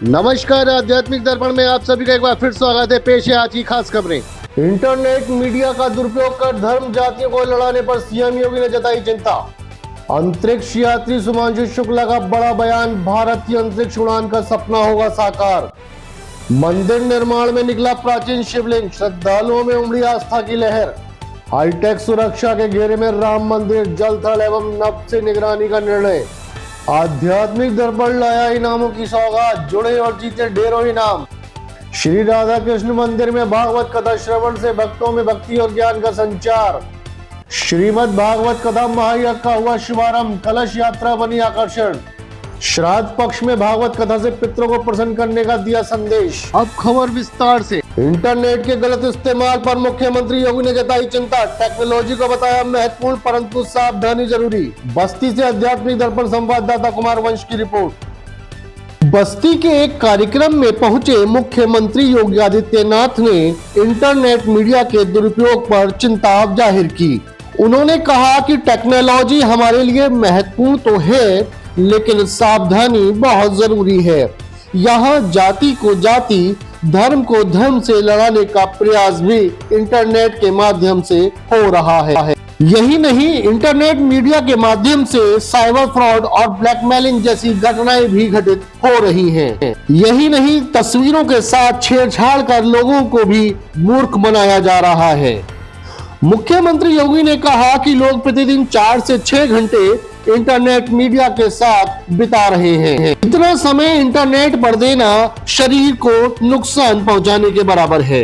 नमस्कार, आध्यात्मिक दर्पण में आप सभी का एक बार फिर स्वागत है। पेश है आज की खास खबरें। इंटरनेट मीडिया का दुरुपयोग कर धर्म जातियों को लड़ाने पर सीएम योगी ने जताई चिंता। अंतरिक्ष यात्री सुमांशु शुक्ला का बड़ा बयान, भारतीय अंतरिक्ष उड़ान का सपना होगा साकार। मंदिर निर्माण में निकला प्राचीन शिवलिंग, श्रद्धालुओं में उमड़ी आस्था की लहर। हाईटेक सुरक्षा के घेरे में राम मंदिर, जल थल एवं नभ से निगरानी का निर्णय। आध्यात्मिक दर्पण लाया इनामों की सौगात, जुड़े और जीते ढेरों इनाम। श्री राधा कृष्ण मंदिर में भागवत कथा श्रवण से भक्तों में भक्ति और ज्ञान का संचार। श्रीमद् भागवत कथा महायज्ञ का हुआ शुभारंभ, कलश यात्रा बनी आकर्षण। श्राद्ध पक्ष में भागवत कथा से पितरों को प्रसन्न करने का दिया संदेश। अब खबर विस्तार से। इंटरनेट के गलत इस्तेमाल पर मुख्यमंत्री योगी ने जताई चिंता। टेक्नोलॉजी को बताया महत्वपूर्ण, परंतु सावधानी जरूरी। बस्ती से आध्यात्मिक दर्पण संवाददाता कुमार वंश की रिपोर्ट। बस्ती के एक कार्यक्रम में पहुंचे मुख्यमंत्री योगी आदित्यनाथ ने इंटरनेट मीडिया के दुरुपयोग पर चिंता जाहिर की। उन्होंने कहा कि टेक्नोलॉजी हमारे लिए महत्वपूर्ण तो है, लेकिन सावधानी बहुत जरूरी है। यहाँ जाति को जाति, धर्म को धर्म से लड़ाने का प्रयास भी इंटरनेट के माध्यम से हो रहा है। यही नहीं, इंटरनेट मीडिया के माध्यम से साइबर फ्रॉड और ब्लैकमेलिंग जैसी घटनाएं भी घटित हो रही हैं। यही नहीं, तस्वीरों के साथ छेड़छाड़ कर लोगों को भी मूर्ख बनाया जा रहा है। मुख्यमंत्री योगी ने कहा कि लोग प्रतिदिन 4 से 6 घंटे इंटरनेट मीडिया के साथ बिता रहे हैं। इतना समय इंटरनेट पर देना शरीर को नुकसान पहुंचाने के बराबर है।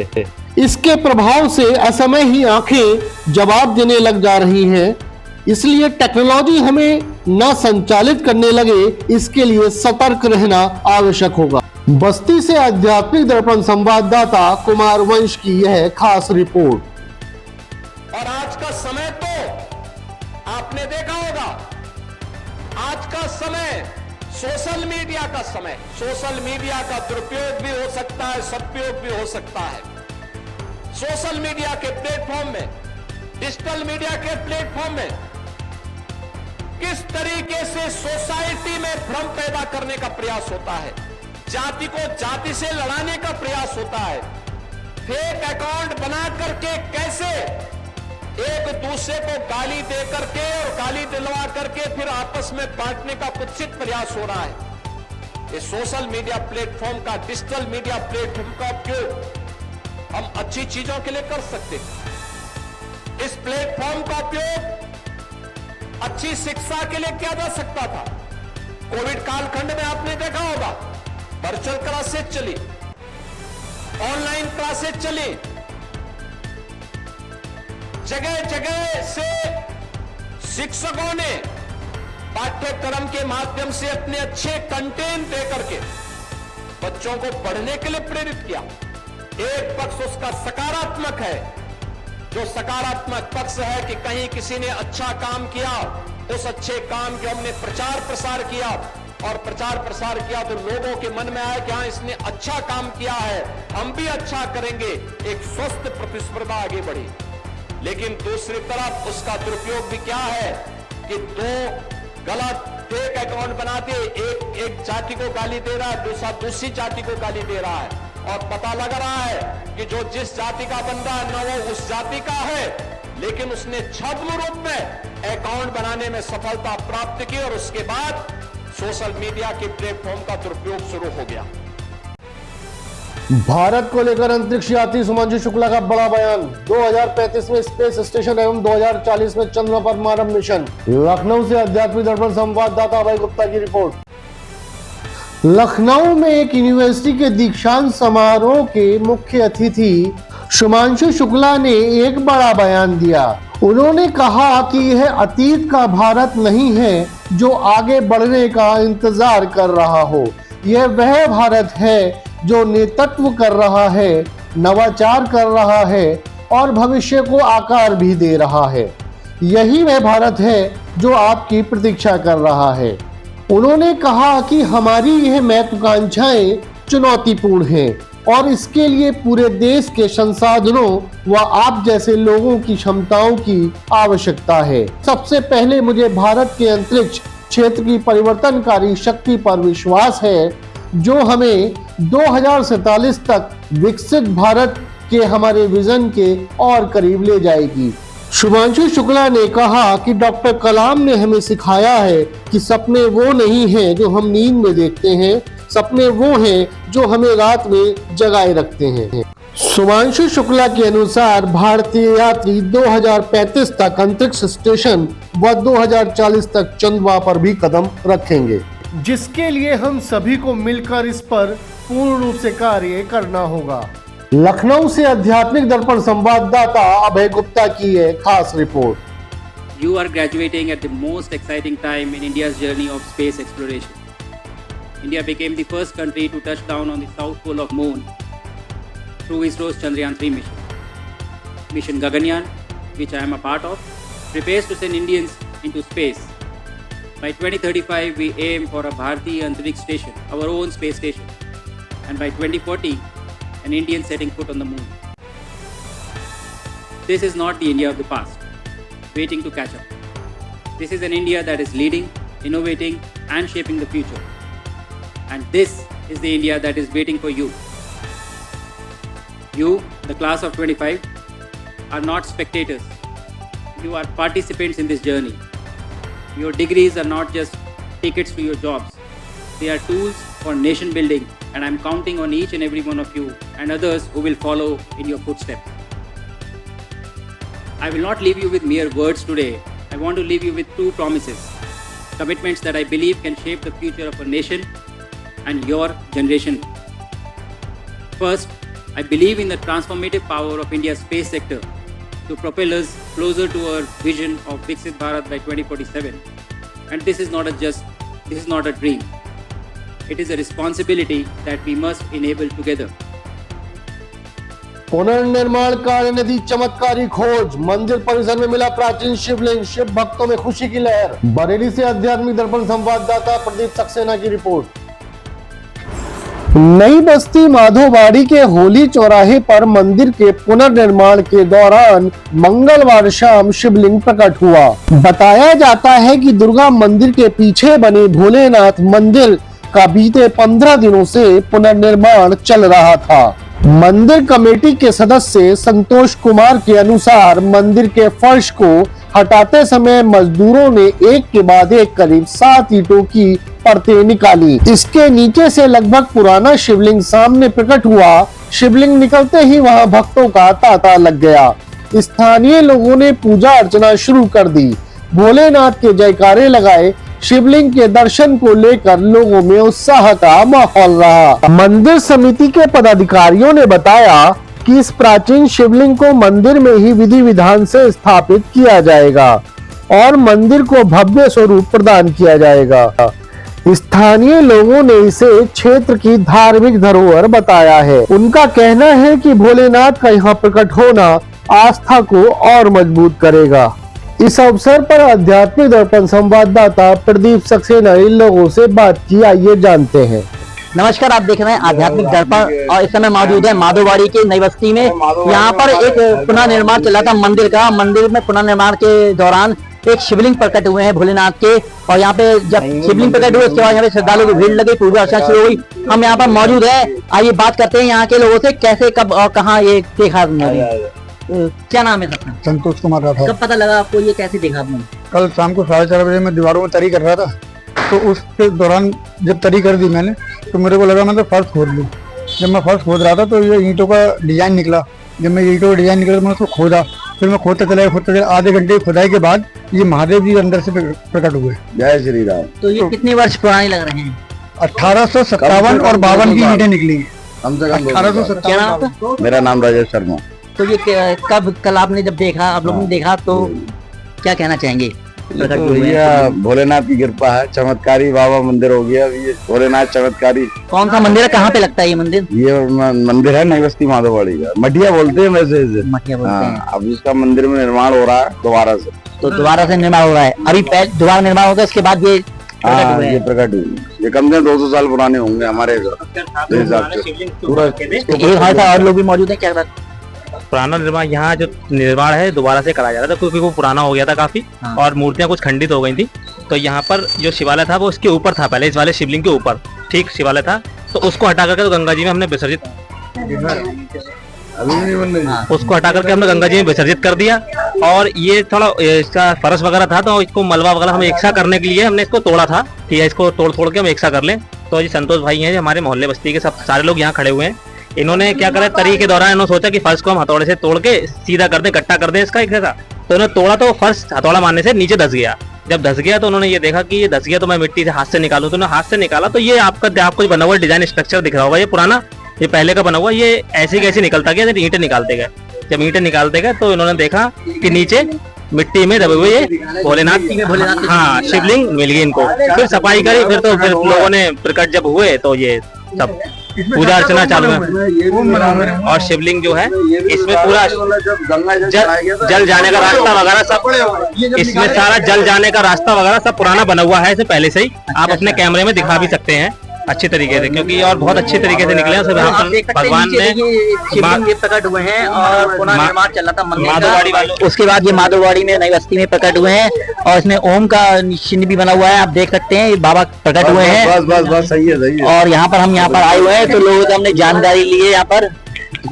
इसके प्रभाव से असमय ही आंखें जवाब देने लग जा रही हैं। इसलिए टेक्नोलॉजी हमें न संचालित करने लगे, इसके लिए सतर्क रहना आवश्यक होगा। बस्ती से आध्यात्मिक दर्पण संवाददाता कुमार वंश की यह खास रिपोर्ट। और आज का समय तो आपने देखा होगा, आज का समय सोशल मीडिया का समय। सोशल मीडिया का दुरुपयोग भी हो सकता है, सदुपयोग भी हो सकता है। सोशल मीडिया के प्लेटफॉर्म में, डिजिटल मीडिया के प्लेटफॉर्म में किस तरीके से सोसाइटी में भ्रम पैदा करने का प्रयास होता है, जाति को जाति से लड़ाने का प्रयास होता है। फेक अकाउंट बना करके कैसे एक दूसरे को गाली दे करके और गाली दिलवा करके फिर आपस में बांटने का कुत्सित प्रयास हो रहा है। ये सोशल मीडिया प्लेटफॉर्म का, डिजिटल मीडिया प्लेटफॉर्म का उपयोग हम अच्छी चीजों के लिए कर सकते हैं। इस प्लेटफॉर्म का उपयोग अच्छी शिक्षा के लिए किया जा सकता था। कोविड कालखंड में आपने देखा होगा, वर्चुअल क्लासेस चली, ऑनलाइन क्लासेस चली, जगह जगह से शिक्षकों ने पाठ्यक्रम के माध्यम से अपने अच्छे कंटेंट देकर के बच्चों को पढ़ने के लिए प्रेरित किया। एक पक्ष उसका सकारात्मक है, जो सकारात्मक पक्ष है कि कहीं किसी ने अच्छा काम किया, उस अच्छे काम के हमने प्रचार प्रसार किया, और प्रचार प्रसार किया तो लोगों के मन में आया कि हाँ, इसने अच्छा काम किया है, हम भी अच्छा करेंगे। एक स्वस्थ प्रतिस्पर्धा आगे बढ़ी। लेकिन दूसरी तरफ उसका दुरुपयोग भी क्या है कि दो गलत फेक अकाउंट बना के एक जाति को गाली दे रहा है, दूसरा दूसरी जाति को गाली दे रहा है, और पता लग रहा है कि जो जिस जाति का बंदा है न वो उस जाति का है, लेकिन उसने छद्म रूप में अकाउंट बनाने में सफलता प्राप्त की और उसके बाद सोशल मीडिया के प्लेटफॉर्म का दुरुपयोग शुरू हो गया। भारत को लेकर अंतरिक्ष यात्री सुमांशु शुक्ला का बड़ा बयान। 2035 में स्पेस स्टेशन एवं 2040 में चंद्रमा पर मानव मिशन। लखनऊ से आध्यात्मिक दर्पण संवाददाता अभय गुप्ता की रिपोर्ट। लखनऊ में एक यूनिवर्सिटी के दीक्षांत समारोह के मुख्य अतिथि सुमांशु शुक्ला ने एक बड़ा बयान दिया। उन्होंने कहा कि यह अतीत का भारत नहीं है जो आगे बढ़ने का इंतजार कर रहा हो, यह वह भारत है जो नेतृत्व कर रहा है, नवाचार कर रहा है और भविष्य को आकार भी दे रहा है। यही वह भारत है जो आपकी प्रतीक्षा कर रहा है। उन्होंने कहा कि हमारी यह महत्वाकांक्षाएं चुनौतीपूर्ण हैं और इसके लिए पूरे देश के संसाधनों व आप जैसे लोगों की क्षमताओं की आवश्यकता है। सबसे पहले मुझे भारत के अंतरिक्ष क्षेत्र की परिवर्तनकारी शक्ति पर विश्वास है। जो हमें 2047 तक विकसित भारत के हमारे विजन के और करीब ले जाएगी। शुभांशु शुक्ला ने कहा कि डॉक्टर कलाम ने हमें सिखाया है कि सपने वो नहीं हैं जो हम नींद में देखते हैं, सपने वो हैं जो हमें रात में जगाए रखते हैं। शुभांशु शुक्ला के अनुसार भारतीय यात्री 2035 तक अंतरिक्ष स्टेशन व 2040 तक चंद्रमा पर भी कदम रखेंगे, जिसके लिए हम सभी को मिलकर इस पर पूर्ण रूप से कार्य करना होगा। लखनऊ से आध्यात्मिक दर्पण संवाददाता अभय गुप्ता की है खास report. You are graduating at the most exciting time in India's journey of space exploration. India became the first country to touch down on the south pole of Moon through ISRO's Chandrayaan-3 mission. Mission Gaganyaan, which I am a part of, prepares to send Indians into space. By 2035, we aim for a Bharatiya Antariksh Station, our own space station. And by 2040, an Indian setting foot on the moon. This is not the India of the past, waiting to catch up. This is an India that is leading, innovating, and shaping the future. And this is the India that is waiting for you. You, the class of 25, are not spectators. You are participants in this journey. Your degrees are not just tickets to your jobs. They are tools for nation building, and I'm counting on each and every one of you and others who will follow in your footsteps. I will not leave you with mere words today. I want to leave you with two promises, commitments that I believe can shape the future of a nation and your generation. First, I believe in the transformative power of India's space sector to propel us closer to our vision of Viksit Bharat by 2047. And this is not a dream. It is a responsibility that we must enable together. पुनर्निर्माण कार्य ने दी चमत्कारी खोज, मंदिर परिसर में मिला प्राचीन शिवलिंग, शिव भक्तों में खुशी की लहर। बरेली से आध्यात्मिक दर्पण संवाददाता प्रदीप सक्सेना की रिपोर्ट। नई बस्ती माधोवाड़ी के होली चौराहे पर मंदिर के पुनर्निर्माण के दौरान मंगलवार शाम शिवलिंग प्रकट हुआ। बताया जाता है कि दुर्गा मंदिर के पीछे बने भोलेनाथ मंदिर का बीते 15 दिनों से पुनर्निर्माण चल रहा था। मंदिर कमेटी के सदस्य संतोष कुमार के अनुसार मंदिर के फर्श को हटाते समय मजदूरों ने एक के बाद एक करीब 7 ईंटों की परतें निकाली। इसके नीचे से लगभग पुराना शिवलिंग सामने प्रकट हुआ। शिवलिंग निकलते ही वहां भक्तों का तांता लग गया। स्थानीय लोगों ने पूजा अर्चना शुरू कर दी, भोलेनाथ के जयकारे लगाए। शिवलिंग के दर्शन को लेकर लोगों में उत्साह का माहौल रहा। मंदिर समिति के पदाधिकारियों ने बताया कि इस प्राचीन शिवलिंग को मंदिर में ही विधि विधान से स्थापित किया जाएगा और मंदिर को भव्य स्वरूप प्रदान किया जाएगा। स्थानीय लोगों ने इसे क्षेत्र की धार्मिक धरोहर बताया है। उनका कहना है कि भोलेनाथ का यहाँ प्रकट होना आस्था को और मजबूत करेगा। इस अवसर पर आध्यात्मिक दर्पण संवाददाता प्रदीप सक्सेना इन लोगों से बात की, आइए जानते हैं। नमस्कार, आप देख रहे हैं आध्यात्मिक दर्पण और इस समय मौजूद है माधोवाड़ी के नई बस्ती में। यहाँ पर एक पुनर्निर्माण चला था मंदिर का। मंदिर में पुनर्निर्माण के दौरान एक शिवलिंग प्रकट हुए हैं भोलेनाथ के, और यहाँ पे जब शिवलिंग प्रकट हुए उसके बाद यहाँ पे श्रद्धालुओं की भीड़ लगी, पूजा अर्चना शुरू हुई। हम यहाँ पर मौजूद है, आइए बात करते हैं यहाँ के लोगों से, कैसे कब और कहाँ ये देखा। क्या नाम है सबका? संतोष कुमार राठौर। कब पता लगा आपको, ये कैसे देखा आपने? कल शाम को 4:30 बजे मैं दीवारों में तरी कर रहा था, तो उसके दौरान जब तरी कर दी मैंने, तो मेरे को लगा मैं तो फर्श खोद लूँ। जब मैं फर्श खोद रहा था तो ये ईंटों का डिजाइन निकला। जब मैं ईंटों का डिजाइन निकला तो मैंने उसको खोदा, फिर मैं खोदते चले आधे घंटे की खुदाई के बाद ये महादेव जी अंदर से प्रकट हुए। जय श्री राम। तो ये कितने वर्ष पुराने लग रहे हैं? 1857 और 52 की ईंटें निकली हैं। 1857। मेरा नाम राजेश शर्मा। तो ये कब कल आपने जब देखा, आप लोगों ने देखा, तो क्या कहना चाहेंगे? भैया भोलेनाथ की कृपा है, चमत्कारी बाबा मंदिर हो गया। ये भोलेनाथ चमत्कारी। कौन सा मंदिर है, कहाँ पे लगता है ये मंदिर? ये मंदिर है नई बस्ती माधोवाड़ी का, मटिया बोलते हैं वैसे इसे। मटिया बोलते हैं। अब इसका मंदिर में निर्माण हो रहा है दोबारा से। तो दोबारा से निर्माण हो रहा है, अभी दोबारा निर्माण होगा, इसके बाद ये प्रकट हुए। ये कम से 200 साल पुराने होंगे हमारे हिसाब से पूरा। और लोग भी मौजूद है। क्या बात? पुराना निर्माण, यहाँ जो निर्माण है दोबारा से कराया जा रहा था क्योंकि वो पुराना हो गया था काफी, और मूर्तियां कुछ खंडित हो गई थी। तो यहाँ पर जो शिवालय था वो उसके ऊपर था, पहले इस वाले शिवलिंग के ऊपर ठीक शिवालय था, तो उसको हटा करके तो गंगा जी में हमने विसर्जित, उसको हटा करके हमने गंगा जी में विसर्जित कर दिया। और ये थोड़ा इसका फरस वगैरह था तो इसको मलबा वगैरह हम एकसा करने के लिए हमने इसको तोड़ा था, ठीक है, इसको तोड़ के हम एकसा कर लें। तो ये संतोष भाई हैं हमारे मोहल्ले बस्ती के, सब सारे लोग यहाँ खड़े हुए हैं। इन्होंने क्या करा, तरी के दौरान इन्होंने सोचा कि फर्श को हम हथौड़े से तोड़ के सीधा कर दें, गट्टा कर दें इसका एक जैसा। तो उन्होंने तोड़ा तो फर्श हथौड़ा मारने से नीचे धस गया। जब धस गया तो उन्होंने ये देखा कि ये धस गया तो मैं मिट्टी से हाथ से निकालूं, तो उन्होंने हाथ से निकाला तो ये आपको बना हुआ डिजाइन स्ट्रक्चर दिख रहा होगा, ये पुराना, ये पहले का बना हुआ, ये ऐसे कैसे निकलता गया, ईंटें निकालते गए। जब ईंटें निकालते गए तो इन्होंने देखा कि नीचे मिट्टी में दबे हुए ये भोलेनाथ, हाँ, शिवलिंग मिल गई इनको। फिर सफाई करी, फिर लोगों ने प्रकट जब हुए तो ये सब पूजा अर्चना चालू है। और शिवलिंग जो है इसमें पूरा जल जाने का रास्ता वगैरह सब, इसमें सारा जल जाने का रास्ता वगैरह सब पुराना बना हुआ है इसे पहले से ही। आप अपने कैमरे में दिखा भी सकते हैं अच्छे तरीके से, क्योंकि और बहुत अच्छे तरीके से निकले हैं सब। भगवान ने प्रकट हुए हैं और पुनर्निर्माण चल रहा था माधोवाड़ी वालों। उसके बाद ये माधोवाड़ी में नई बस्ती में प्रकट हुए हैं और इसमें ओम का चिन्ह भी बना हुआ है, आप देख सकते हैं। बाबा प्रकट हुए हैं, बस सही है। और यहाँ पर हम यहाँ पर आए हुए हैं तो लोगों से हमने जानकारी ली है। यहाँ पर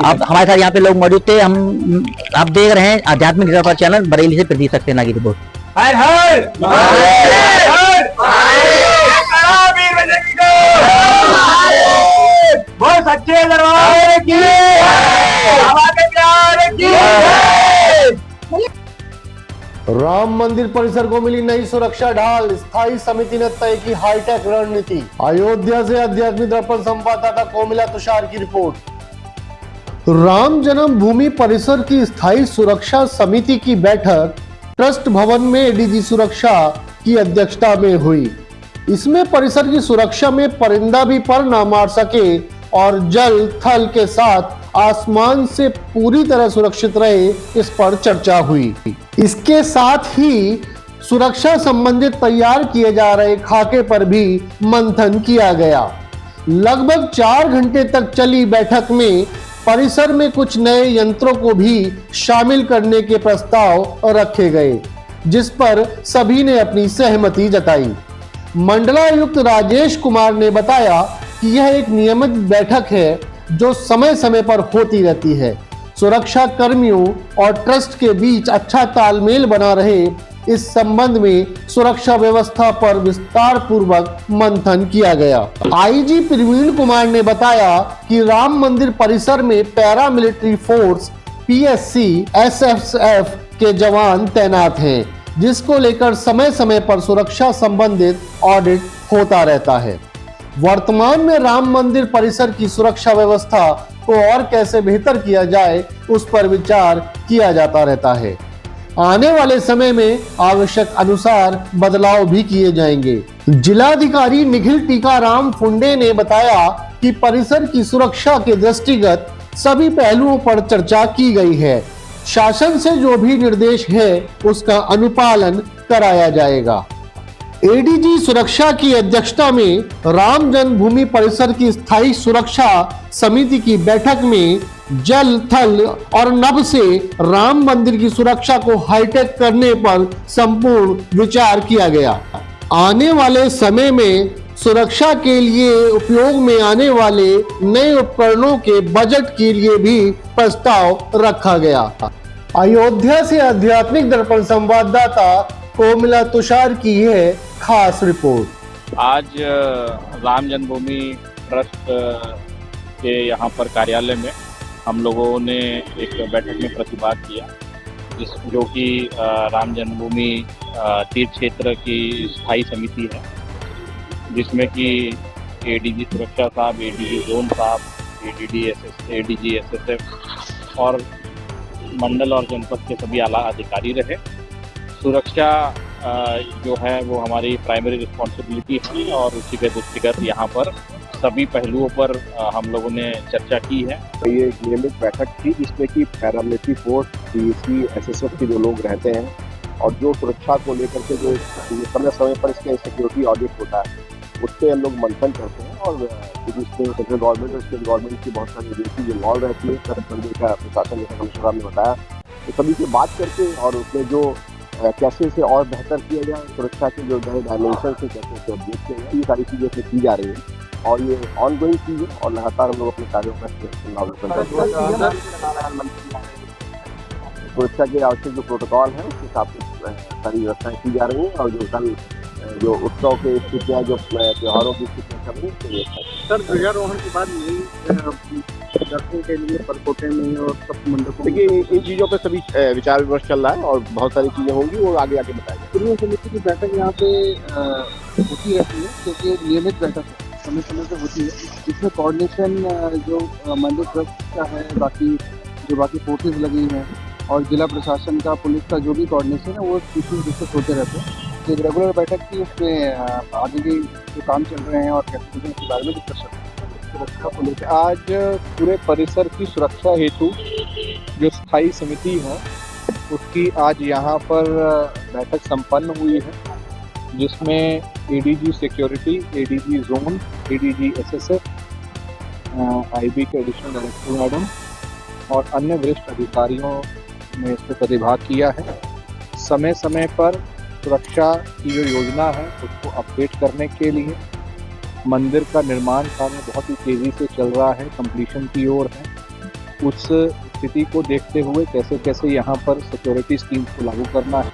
आप हमारे साथ यहाँ पे लोग मौजूद थे। हम आप देख रहे हैं आध्यात्मिक दर्पण चैनल, बरेली से प्रदीप सक्सेना की रिपोर्ट। राम मंदिर परिसर को मिली नई सुरक्षा ढाल, स्थायी समिति ने तय की हाईटेक रणनीति। अयोध्या से आध्यात्मिक दर्पण संवाददाता कोमिला तुषार की रिपोर्ट। राम जन्मभूमि परिसर की स्थायी सुरक्षा समिति की बैठक ट्रस्ट भवन में एडीजी सुरक्षा की अध्यक्षता में हुई। इसमें परिसर की सुरक्षा में परिंदा भी पर ना मार सके और जल थल के साथ आसमान से पूरी तरह सुरक्षित रहे, इस पर चर्चा हुई। इसके साथ ही सुरक्षा संबंधित तैयार किए जा रहे खाके पर भी मंथन किया गया। लगभग 4 घंटे तक चली बैठक में परिसर में कुछ नए यंत्रों को भी शामिल करने के प्रस्ताव रखे गए, जिस पर सभी ने अपनी सहमति जताई। मंडलायुक्त राजेश कुमार ने बताया कि यह एक नियमित बैठक है जो समय समय पर होती रहती है। सुरक्षा कर्मियों और ट्रस्ट के बीच अच्छा तालमेल बना रहे, इस संबंध में सुरक्षा व्यवस्था पर विस्तार पूर्वक मंथन किया गया। आईजी प्रवीण कुमार ने बताया कि राम मंदिर परिसर में पैरामिलिट्री फोर्स पीएससी एसएसएफ के जवान तैनात हैं, जिसको लेकर समय समय पर सुरक्षा संबंधित ऑडिट होता रहता है। वर्तमान में राम मंदिर परिसर की सुरक्षा व्यवस्था को और कैसे बेहतर किया जाए, उस पर विचार किया जाता रहता है। आने वाले समय में आवश्यक अनुसार बदलाव भी किए जाएंगे। जिलाधिकारी निखिल टीकाराम फुंडे ने बताया कि परिसर की सुरक्षा के दृष्टिगत सभी पहलुओं पर चर्चा की गई है। शासन से जो भी निर्देश है उसका अनुपालन कराया जाएगा। एडीजी सुरक्षा की अध्यक्षता में राम जन्मभूमि परिसर की स्थायी सुरक्षा समिति की बैठक में जल, थल और नभ से राम मंदिर की सुरक्षा को हाईटेक करने पर संपूर्ण विचार किया गया। आने वाले समय में सुरक्षा के लिए उपयोग में आने वाले नए उपकरणों के बजट के लिए भी प्रस्ताव रखा गया। अयोध्या से आध्यात्मिक दर्पण संवाददाता कोमिला तुषार की है खास रिपोर्ट। आज राम जन्मभूमि ट्रस्ट के यहाँ पर कार्यालय में हम लोगों ने एक बैठक में प्रतिवाद किया, जो कि राम जन्मभूमि तीर्थ क्षेत्र की स्थायी समिति है, जिसमें कि एडीजी सुरक्षा साहब, एडीजी जोन साहब, एडीजी एसएसएफ और मंडल और जनपद के सभी आला अधिकारी रहे। सुरक्षा जो है वो हमारी प्राइमरी रिस्पॉन्सिबिलिटी है और उसी के दृष्टिगत यहाँ पर सभी पहलुओं पर हम लोगों ने चर्चा की है। ये एक नियमित बैठक थी जिसमें कि पैरामिलिट्री फोर्स, पीएससी, एसएसएफ के जो लोग रहते हैं और जो सुरक्षा को लेकर के जो समय पर इसके सिक्योरिटी ऑडिट होता है, उस पर हम लोग मंथन करते हैं। और सेंट्रल गवर्नमेंट और स्टेट गवर्नमेंट की बहुत सारी एजेंसी जो इन्वॉल्व रहती है, मंदिर का प्रशासन जैसा कमिश्नर साहब ने बताया, तो सभी से बात करके और उसमें जो कैसे से और बेहतर किया जाए, सुरक्षा के जो नए डायमेंशन से कैसे से अपडेट किया जाए, ये सारी चीज़ें की जा रही है। और ये ऑनगोइंग चीज़ है और लगातार हम लोग अपने कार्यों में सुरक्षा के आवश्यक जो प्रोटोकॉल है उसके हिसाब से सारी व्यवस्थाएं की जा रही हैं और जो कल जो उत्सव के स्थितियाँ जो त्योहारों की स्थितियाँ चल रही हैं सर ध्वजारोहण के बाद दर्शन के लिए परकोटे में और सब मंडपों में देखिए इन चीज़ों पे सभी विचार विमर्श चल रहा है और बहुत सारी चीज़ें होंगी वो आगे आके बताएंगे। पूर्व समिति की बैठक यहाँ पे होती रहती है क्योंकि नियमित बैठक है समय समय पे होती है जिसमें कोऑर्डिनेशन जो मंदिर ट्रस्ट का है बाकी फोर्सेज लगी हैं और जिला प्रशासन का पुलिस का जो भी कोऑर्डिनेशन है वो इश्यूज डिस्कस होते रहते हैं। एक रेगुलर बैठक की उसमें आगे के जो काम चल रहे हैं और एक्टिविटीज के बारे में डिस्कशन सुरक्षा को लेकर आज पूरे परिसर की सुरक्षा हेतु जो स्थायी समिति है उसकी आज यहाँ पर बैठक संपन्न हुई है जिसमें ADG security, ADG zone, ADG SSF, IB के एडिशनल डायरेक्टर मैडम और अन्य वरिष्ठ अधिकारियों ने इसमें प्रतिभाग किया है। समय समय पर सुरक्षा की जो योजना है उसको अपडेट करने के लिए मंदिर का निर्माण कार्य बहुत ही तेज़ी से चल रहा है, कंप्लीशन की ओर है। उस स्थिति को देखते हुए कैसे कैसे यहाँ पर सिक्योरिटी स्कीम्स को लागू करना है।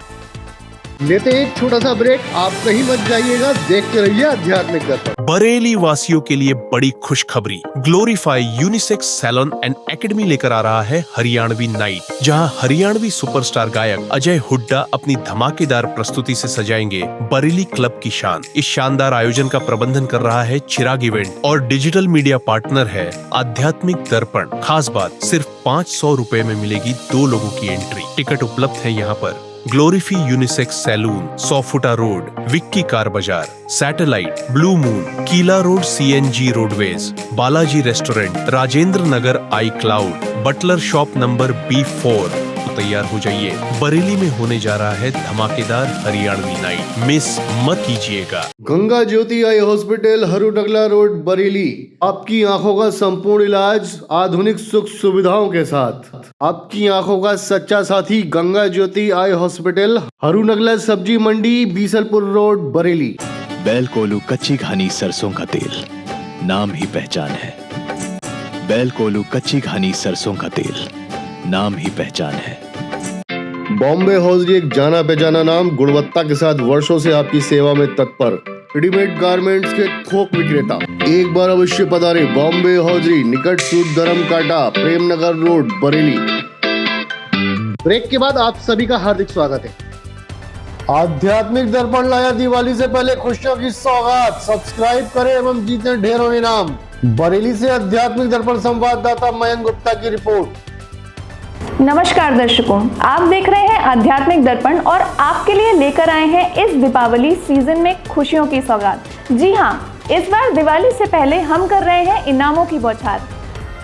लेते हैं एक छोटा सा ब्रेक, आप कहीं मत जाइएगा, देखते रहिए आध्यात्मिक दर्पण। बरेली वासियों के लिए बड़ी खुशखबरी, glorify unisex salon and academy लेकर आ रहा है हरियाणवी नाइट, जहां हरियाणवी सुपरस्टार गायक अजय हुड्डा अपनी धमाकेदार प्रस्तुति से सजाएंगे बरेली क्लब की शान। इस शानदार आयोजन का प्रबंधन कर रहा है चिराग इवेंट और डिजिटल मीडिया पार्टनर है आध्यात्मिक दर्पण। खास बात, सिर्फ 500 रुपए में मिलेगी 2 लोगों की एंट्री। टिकट उपलब्ध है यहाँ पर। ग्लोरीफी यूनिसेक्स सैलून, 100 फुटा रोड, विक्की कार बाजार, satellite, blue moon, Kila road, CNG roadways, Balaji restaurant, Rajendra Nagar, iCloud, butler shop number B4। तो तैयार हो जाइए, बरेली में होने जा रहा है धमाकेदार हरियाणवी नाइट, मिस मत कीजिएगा। गंगा ज्योति eye hospital, Harunagla road, Bareilly. आपकी आंखों का संपूर्ण इलाज आधुनिक सुख सुविधाओं के साथ। आपकी आंखों का सच्चा साथी गंगा ज्योति आई हॉस्पिटल, हरूनगला सब्जी मंडी, बीसलपुर रोड, बरेली। बैल कोलू कच्ची घानी सरसों का तेल, नाम ही पहचान है। बैल कोलू कच्ची घानी सरसों का तेल, नाम ही पहचान है। बॉम्बे हौजरी एक जाना पहचाना नाम, गुणवत्ता के साथ वर्षों से आपकी सेवा में तत्पर। रेडीमेड गारमेंट्स के थोक विक्रेता, एक बार अवश्य पधारे बॉम्बे हौजरी, निकट सूद धर्म काटा, प्रेमनगर रोड, बरेली। ब्रेक के बाद आप सभी का हार्दिक स्वागत है। आध्यात्मिक दर्पण लाया दिवाली से पहले खुशियों की सौगात। सब्सक्राइब करें एवं जीतें ढेरों इनाम। बरेली से आध्यात्मिक दर्पण संवाददाता मयंक गुप्ता की रिपोर्ट। नमस्कार दर्शकों, आप देख रहे हैं आध्यात्मिक दर्पण और आपके लिए लेकर आए हैं इस दीपावली सीजन में खुशियों की सौगात। जी हाँ, इस बार दिवाली से पहले हम कर रहे हैं इनामों की बौछार।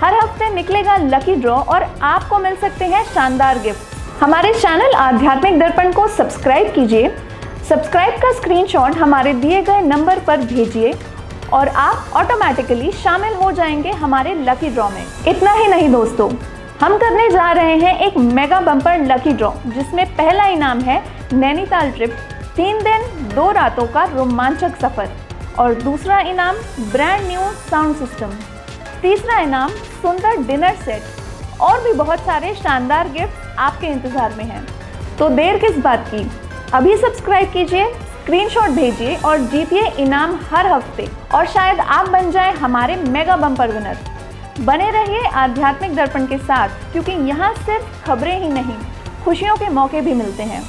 हर हफ्ते निकलेगा लकी ड्रॉ और आपको मिल सकते हैं शानदार गिफ्ट। हमारे चैनल आध्यात्मिक दर्पण को सब्सक्राइब कीजिए। सब्सक्राइब का स्क्रीनशॉट हमारे दिए गए नंबर पर भेजिए और आप ऑटोमेटिकली शामिल हो जाएंगे हमारे लकी ड्रॉ में। इतना ही नहीं दोस्तों, हम करने जा रहे हैं एक मेगा बम्पर लकी ड्रॉ, जिसमें पहला इनाम है नैनीताल ट्रिप, 3 दिन 2 रातों का रोमांचक सफर और दूसरा इनाम ब्रांड न्यू साउंड सिस्टम। तीसरा इनाम सुंदर डिनर सेट और भी बहुत सारे शानदार गिफ्ट आपके इंतजार में हैं। तो देर किस बात की, अभी सब्सक्राइब कीजिए, स्क्रीनशॉट भेजिए और जीतिए इनाम हर हफ्ते और शायद आप बन जाएं हमारे मेगा बम्पर विनर। बने रहिए आध्यात्मिक दर्पण के साथ, क्योंकि यहाँ सिर्फ खबरें ही नहीं, खुशियों के मौके भी मिलते हैं।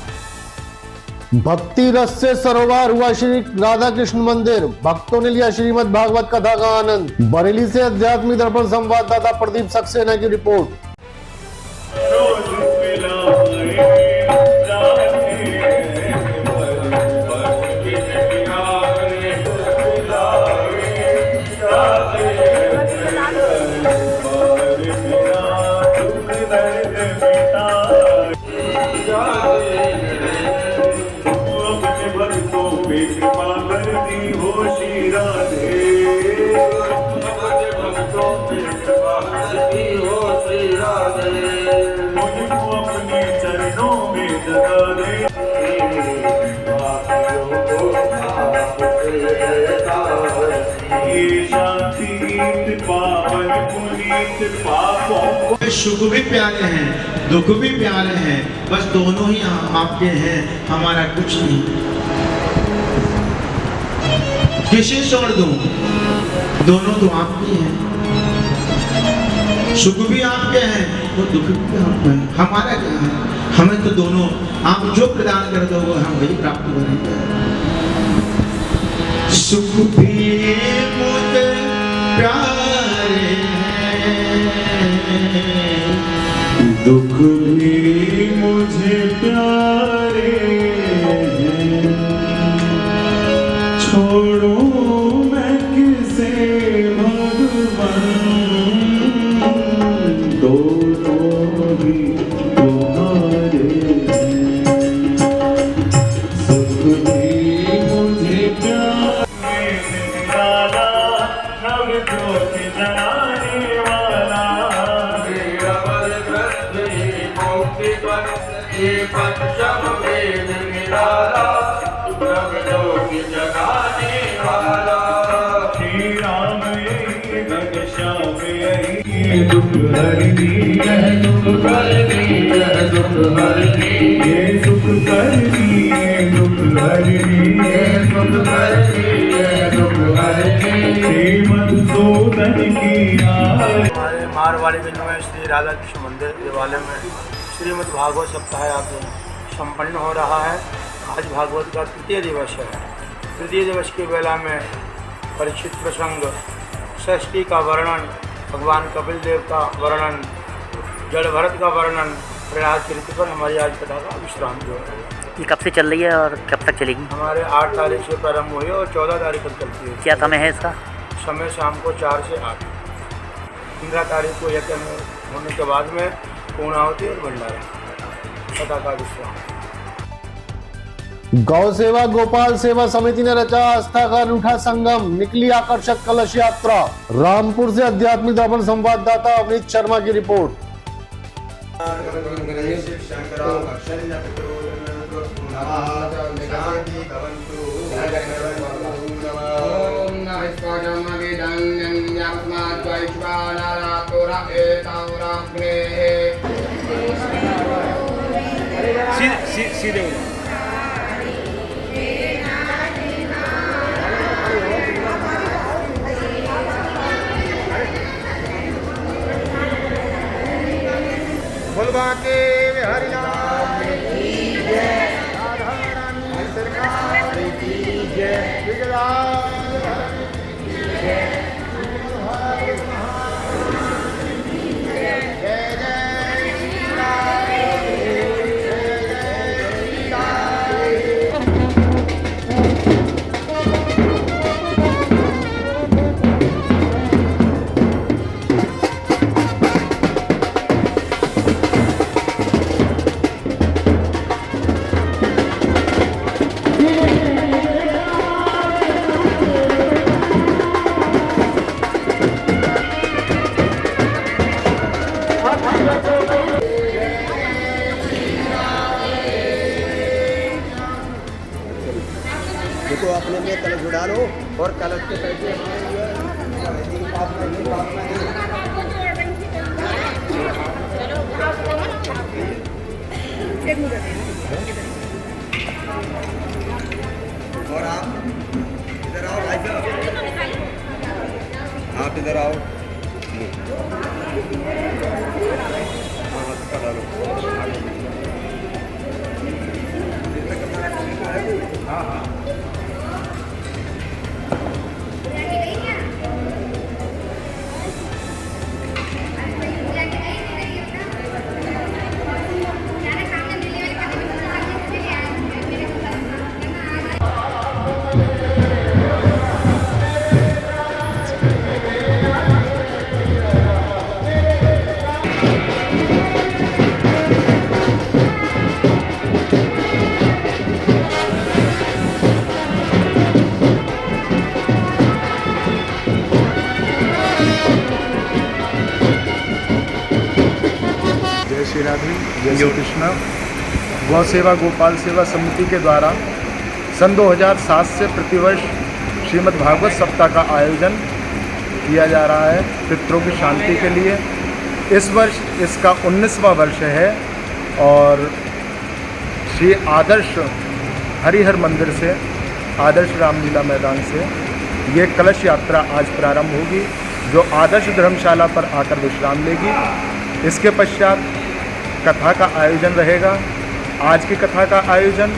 भक्ति रस से सरोवर हुआ श्री राधा कृष्ण मंदिर, भक्तों ने लिया श्रीमद् भागवत कथा का आनंद। बरेली से आध्यात्मिक दर्पण संवाददाता प्रदीप सक्सेना की रिपोर्ट। हो श्री सुख भी प्यारे हैं, दुख भी प्यारे हैं, बस दोनों ही आपके हैं, हमारा कुछ नहीं। किसे छोड़ दूं, दोनों तो आपके हैं। सुख भी आपके हैं और दुख भी आपके हैं, हमारा क्या है? हमें तो दोनों आप जो प्रदान कर दोगे हम वही प्राप्त करेंगे। सुख भी मुझे प्यारे हैं, दुख भी मुझे प्यारे हैं, छोड़ो मैं किसे भगवान, दोनों ही तुम्हारे हैं। सुख भी मुझे प्यारे, नव ज्योति जलाने वाला, पंचम वेद निराला, नव ज्योति जगाने वाला, श्री राम घनश्याम यही दुख हरनी है, दुख हरनी है, दुख हरनी ये सुख करनी है, दुख हरनी है, सुख हरनी है, दुख हरनी श्रीमद्सूदन की हमारे मारवाड़ीगंज में श्री राधा कृष्ण मंदिर देवालय में श्रीमद् भागवत सप्ताह आज संपन्न हो रहा है। आज भागवत का तृतीय दिवस है। तृतीय दिवस की वेला में परीक्षित प्रसंग, षष्ठी का वर्णन, भगवान कपिल देव का वर्णन, जड़ भरत का वर्णन, प्रयाग कीर्ति पर हमारी आज कथा का विश्राम जो है। ये कब से चल रही है और कब तक चलेगी? हमारे 8 तारीख से प्रारंभ हुई और 14 तारीख तक चलती है। क्या समय है इसका? समय शाम को 4 से 8। 15 तारीख को यज्ञ होने के बाद में पूर्णाहुति और भंडारा, कथा का विश्राम। गौ सेवा गोपाल सेवा समिति ने रचा आस्था का अनूठा संगम, निकली आकर्षक कलश यात्रा। रामपुर से आध्यात्मिक दर्पण संवाददाता अमित शर्मा की रिपोर्ट। सीधे बोलबा के हरि नाम की जय, राधा रानी सरकार की जय, विजयराज की जय, देखो अपने में कलश उड़ा लो और कलश के पैसे और आप इधर आओ भाई साहब, आप इधर आओ। हाँ हाँ श्री राधे जय श्री कृष्ण। गौ सेवा गोपाल सेवा समिति के द्वारा सन 2007 से प्रतिवर्ष श्रीमद् भागवत सप्ताह का आयोजन किया जा रहा है पितरों की शांति के लिए। इस वर्ष इसका 19वां वर्ष है और श्री आदर्श हरिहर मंदिर से, आदर्श रामलीला मैदान से ये कलश यात्रा आज प्रारंभ होगी, जो आदर्श धर्मशाला पर आकर विश्राम लेगी। इसके पश्चात कथा का आयोजन रहेगा। आज की कथा का आयोजन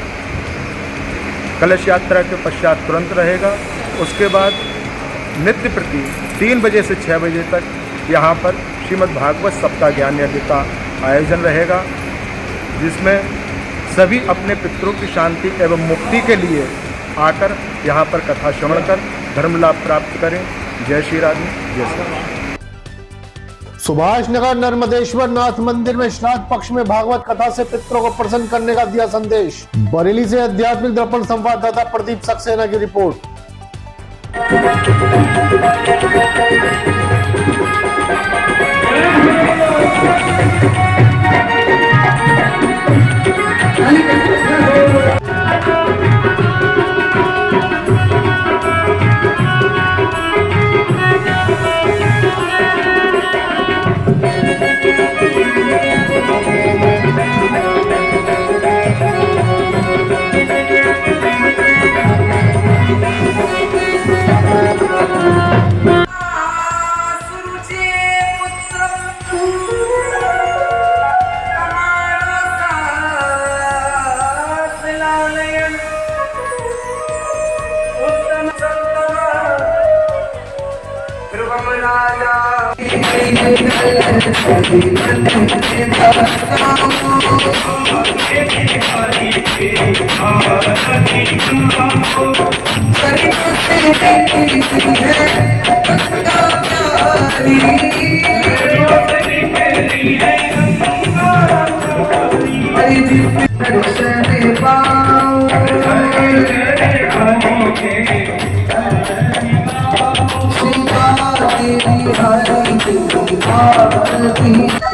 कलश यात्रा के पश्चात तुरंत रहेगा। उसके बाद नित्य प्रति 3 बजे से 6 बजे तक यहाँ पर श्रीमद् भागवत सप्ताह ज्ञान यज्ञ का आयोजन रहेगा, जिसमें सभी अपने पितरों की शांति एवं मुक्ति के लिए आकर यहाँ पर कथा श्रवण कर धर्म लाभ प्राप्त करें। जय श्री राधे, जय श्री राधे। सुभाष नगर नर्मदेश्वर नाथ मंदिर में श्राद्ध पक्ष में भागवत कथा से पितरों को प्रसन्न करने का दिया संदेश। बरेली से आध्यात्मिक दर्पण संवाददाता प्रदीप सक्सेना की रिपोर्ट।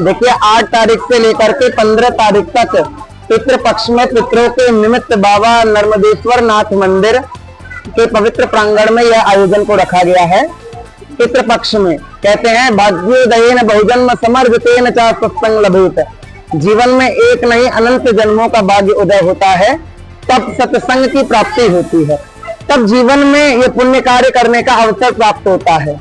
देखिए 8 तारीख से लेकर के 15 तारीख तक पितृ पक्ष में पितरों के निमित्त बाबा नर्मदेश्वर नाथ मंदिर के पवित्र प्रांगण में यह आयोजन को रखा गया है। पितृ पक्ष में कहते हैं भाग्योदयेन बहुजन्म समर्जितेन च सत्संग लभेत। जीवन में एक नहीं अनंत जन्मों का भाग्य उदय होता है, तब सत्संग की प्राप्ति होती है, तब जीवन में ये पुण्य कार्य करने का अवसर प्राप्त होता है।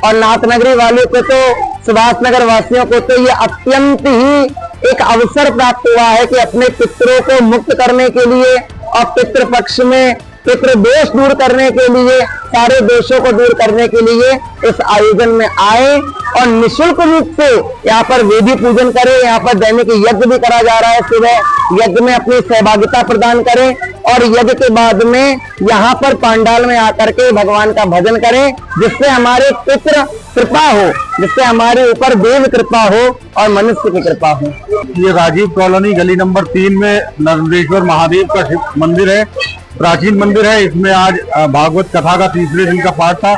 और नाथनगरी वालों को तो, सुभाष नगर वासियों को तो ये अत्यंत ही एक अवसर प्राप्त हुआ है कि अपने पितरों को मुक्त करने के लिए और पितृ पक्ष में पितृ दोष दूर करने के लिए, सारे दोषों को दूर करने के लिए इस आयोजन में आए और निःशुल्क रूप से यहाँ पर वेदी पूजन करें। यहाँ पर दैनिक यज्ञ भी करा जा रहा है, सुबह यज्ञ में अपनी सहभागिता प्रदान करें और यज्ञ के बाद में यहाँ पर पांडाल में आकर के भगवान का भजन करें, जिससे हमारे पितृ कृपा हो, जिससे हमारे ऊपर देव कृपा हो और मनुष्य की कृपा हो। ये राजीव कॉलोनी गली नंबर 3 में नर्मदेश्वर महादेव का शिव मंदिर है, प्राचीन मंदिर है। इसमें आज भागवत कथा का 3रे दिन का पाठ था।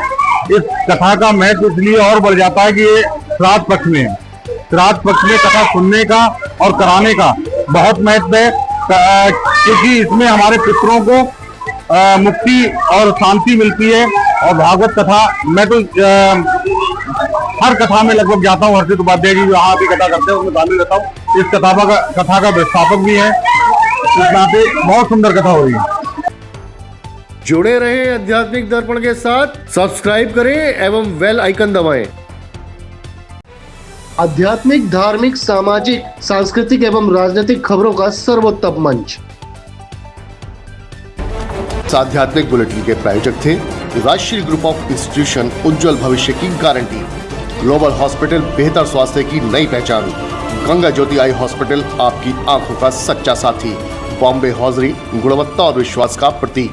इस कथा का महत्व इसलिए और बढ़ जाता है कि ये श्राद्ध पक्ष में है। श्राद्ध पक्ष में कथा सुनने का और कराने का बहुत महत्व है, क्योंकि इसमें हमारे पितरों को मुक्ति और शांति मिलती है। और भागवत कथा मैं तो हर कथा में लगभग जाता हूँ, हर्षित उपाध्याय जी जो यहाँ की कथा करते हैं उसमें शामिल रहता हूँ। इस कथा का व्यवस्थापक भी है, इस नाते बहुत सुंदर कथा हो रही है। जुड़े रहें आध्यात्मिक दर्पण के साथ, सब्सक्राइब करें एवं बेल आइकन दबाएं। आध्यात्मिक, धार्मिक, सामाजिक, सांस्कृतिक एवं राजनीतिक खबरों का सर्वोत्तम मंच। आध्यात्मिक बुलेटिन के प्रायोजक थे राष्ट्रीय ग्रुप ऑफ इंस्टीट्यूशन, उज्जवल भविष्य की गारंटी। ग्लोबल हॉस्पिटल, बेहतर स्वास्थ्य की नई पहचान। गंगा ज्योति आई हॉस्पिटल, आपकी आंखों का सच्चा साथी। बॉम्बे हॉजरी, गुणवत्ता और विश्वास का प्रतीक।